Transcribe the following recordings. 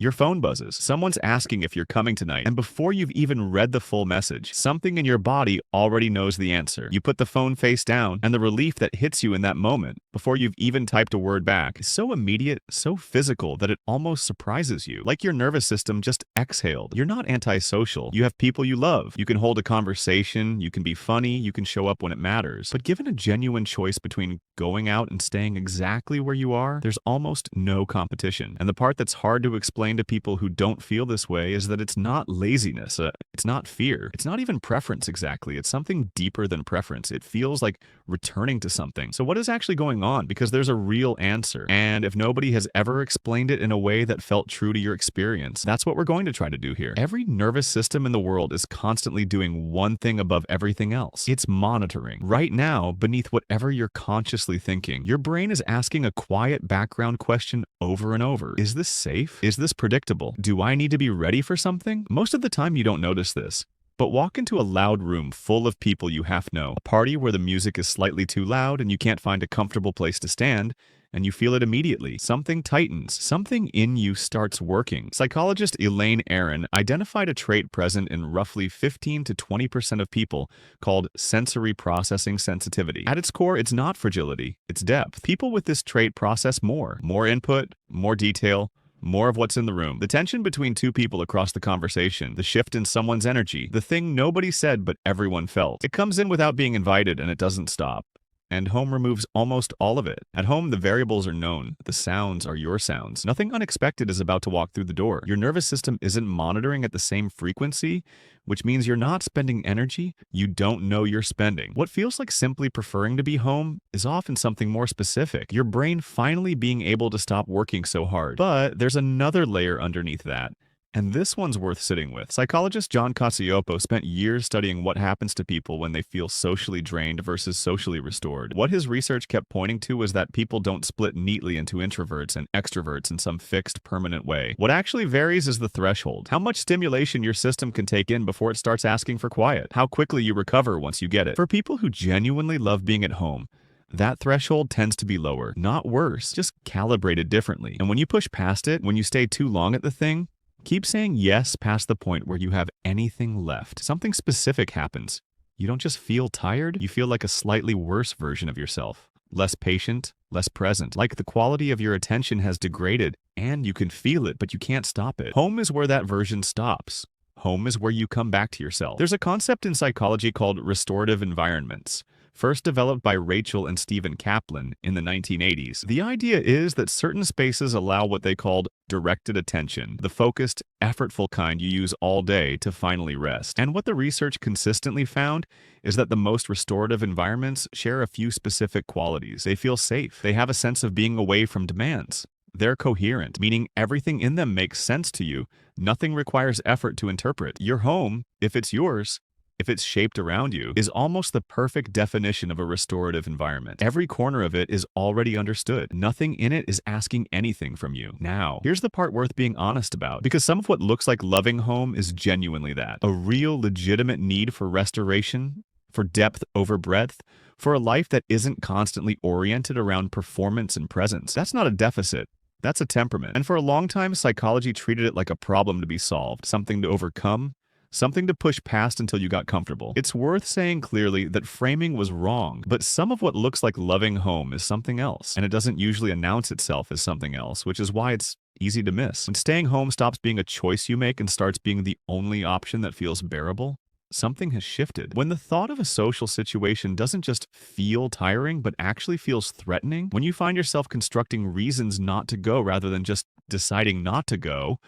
Your phone buzzes. Someone's asking if you're coming tonight, and before you've even read the full message, something in your body already knows the answer. You put the phone face down, and the relief that hits you in that moment, before you've even typed a word back, is so immediate, so physical that it almost surprises you. Like your nervous system just exhaled. You're not antisocial. You have people you love. You can hold a conversation, you can be funny, you can show up when it matters. But given a genuine choice between going out and staying exactly where you are, there's almost no competition. And the part that's hard to explain to people who don't feel this way is that it's not laziness, it's not fear, it's not even preference exactly. It's something deeper than preference. It feels like returning to something. So what is actually going on? Because there's a real answer. And if nobody has ever explained it in a way that felt true to your experience, that's what we're going to try to do here. Every nervous system in the world is constantly doing one thing above everything else. It's monitoring. Right now, beneath whatever you're consciously thinking, your brain is asking a quiet background question over and over. Is this safe? Is this predictable? Do I need to be ready for something? Most of the time you don't notice this. But walk into a loud room full of people you half know, a party where the music is slightly too loud and you can't find a comfortable place to stand, and you feel it immediately. Something tightens. Something in you starts working. Psychologist Elaine Aron identified a trait present in roughly 15 to 20% of people called sensory processing sensitivity. At its core, it's not fragility, it's depth. People with this trait process more input, more detail, more of what's in the room. The tension between two people across the conversation, the shift in someone's energy, the thing nobody said but everyone felt. It comes in without being invited and it doesn't stop. And home removes almost all of it. At home, the variables are known. The sounds are your sounds. Nothing unexpected is about to walk through the door. Your nervous system isn't monitoring at the same frequency, which means you're not spending energy you don't know you're spending. What feels like simply preferring to be home is often something more specific. Your brain finally being able to stop working so hard. But there's another layer underneath that. And this one's worth sitting with. Psychologist John Cacioppo spent years studying what happens to people when they feel socially drained versus socially restored. What his research kept pointing to was that people don't split neatly into introverts and extroverts in some fixed, permanent way. What actually varies is the threshold. How much stimulation your system can take in before it starts asking for quiet. How quickly you recover once you get it. For people who genuinely love being at home, that threshold tends to be lower, not worse, just calibrated differently. And when you push past it, when you stay too long at the thing, keep saying yes past the point where you have anything left. Something specific happens. You don't just feel tired, you feel like a slightly worse version of yourself. Less patient, less present. Like the quality of your attention has degraded, and you can feel it, but you can't stop it. Home is where that version stops. Home is where you come back to yourself. There's a concept in psychology called restorative environments. First developed by Rachel and Stephen Kaplan in the 1980s. The idea is that certain spaces allow what they called directed attention, the focused, effortful kind you use all day to finally rest. And what the research consistently found is that the most restorative environments share a few specific qualities. They feel safe. They have a sense of being away from demands. They're coherent, meaning everything in them makes sense to you. Nothing requires effort to interpret. Your home, if it's yours, if it's shaped around you, is almost the perfect definition of a restorative environment. Every corner of it is already understood. Nothing in it is asking anything from you. Now, here's the part worth being honest about, because some of what looks like loving home is genuinely that. A real, legitimate need for restoration, for depth over breadth, for a life that isn't constantly oriented around performance and presence. That's not a deficit. That's a temperament. And for a long time, psychology treated it like a problem to be solved, something to overcome, something to push past until you got comfortable. It's worth saying clearly that framing was wrong, but some of what looks like loving home is something else, and it doesn't usually announce itself as something else, which is why it's easy to miss. When staying home stops being a choice you make and starts being the only option that feels bearable, something has shifted. When the thought of a social situation doesn't just feel tiring, but actually feels threatening, when you find yourself constructing reasons not to go rather than just deciding not to go,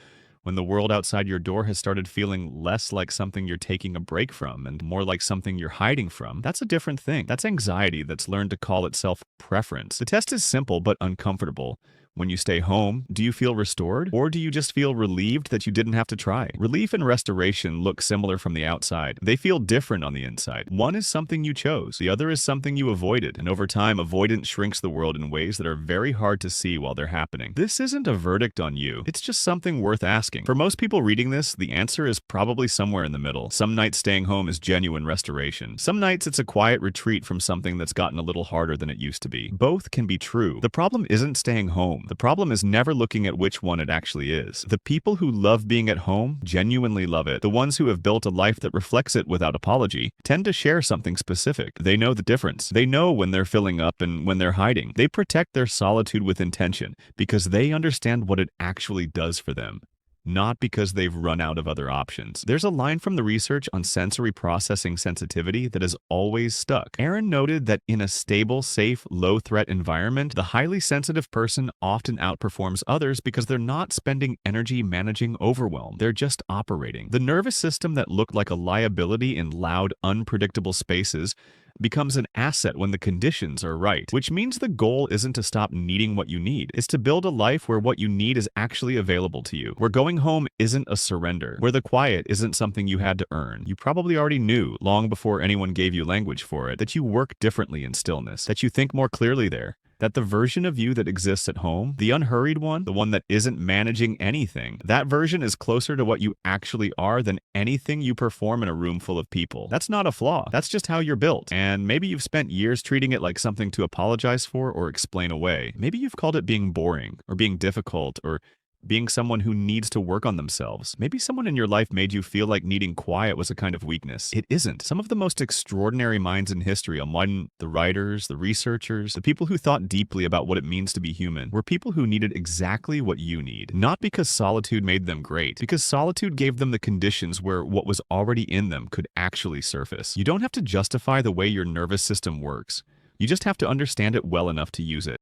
when the world outside your door has started feeling less like something you're taking a break from and more like something you're hiding from, that's a different thing. That's anxiety that's learned to call itself preference. The test is simple but uncomfortable. When you stay home, do you feel restored, or do you just feel relieved that you didn't have to try? Relief and restoration look similar from the outside. They feel different on the inside. One is something you chose, the other is something you avoided, and over time, avoidance shrinks the world in ways that are very hard to see while they're happening. This isn't a verdict on you. It's just something worth asking. For most people reading this, the answer is probably somewhere in the middle. Some nights staying home is genuine restoration. Some nights it's a quiet retreat from something that's gotten a little harder than it used to be. Both can be true. The problem isn't staying home. home. The problem is never looking at which one it actually is. The people who love being at home genuinely love it. The ones who have built a life that reflects it without apology tend to share something specific. They know the difference. They know when they're filling up and when they're hiding. They protect their solitude with intention because they understand what it actually does for them, not because they've run out of other options. There's a line from the research on sensory processing sensitivity that has always stuck. Aaron noted that in a stable, safe, low-threat environment, the highly sensitive person often outperforms others because they're not spending energy managing overwhelm. They're just operating. The nervous system that looked like a liability in loud, unpredictable spaces becomes an asset when the conditions are right, which means the goal isn't to stop needing what you need. It's to build a life where what you need is actually available to you, where going home isn't a surrender, where the quiet isn't something you had to earn. You probably already knew, long before anyone gave you language for it, that you work differently in stillness, that you think more clearly there, that the version of you that exists at home, the unhurried one, the one that isn't managing anything, that version is closer to what you actually are than anything you perform in a room full of people. That's not a flaw. That's just how you're built. And maybe you've spent years treating it like something to apologize for or explain away. Maybe you've called it being boring or being difficult or being someone who needs to work on themselves. Maybe someone in your life made you feel like needing quiet was a kind of weakness. It isn't. Some of the most extraordinary minds in history, among the writers, the researchers, the people who thought deeply about what it means to be human, were people who needed exactly what you need. Not because solitude made them great, because solitude gave them the conditions where what was already in them could actually surface. You don't have to justify the way your nervous system works. You just have to understand it well enough to use it.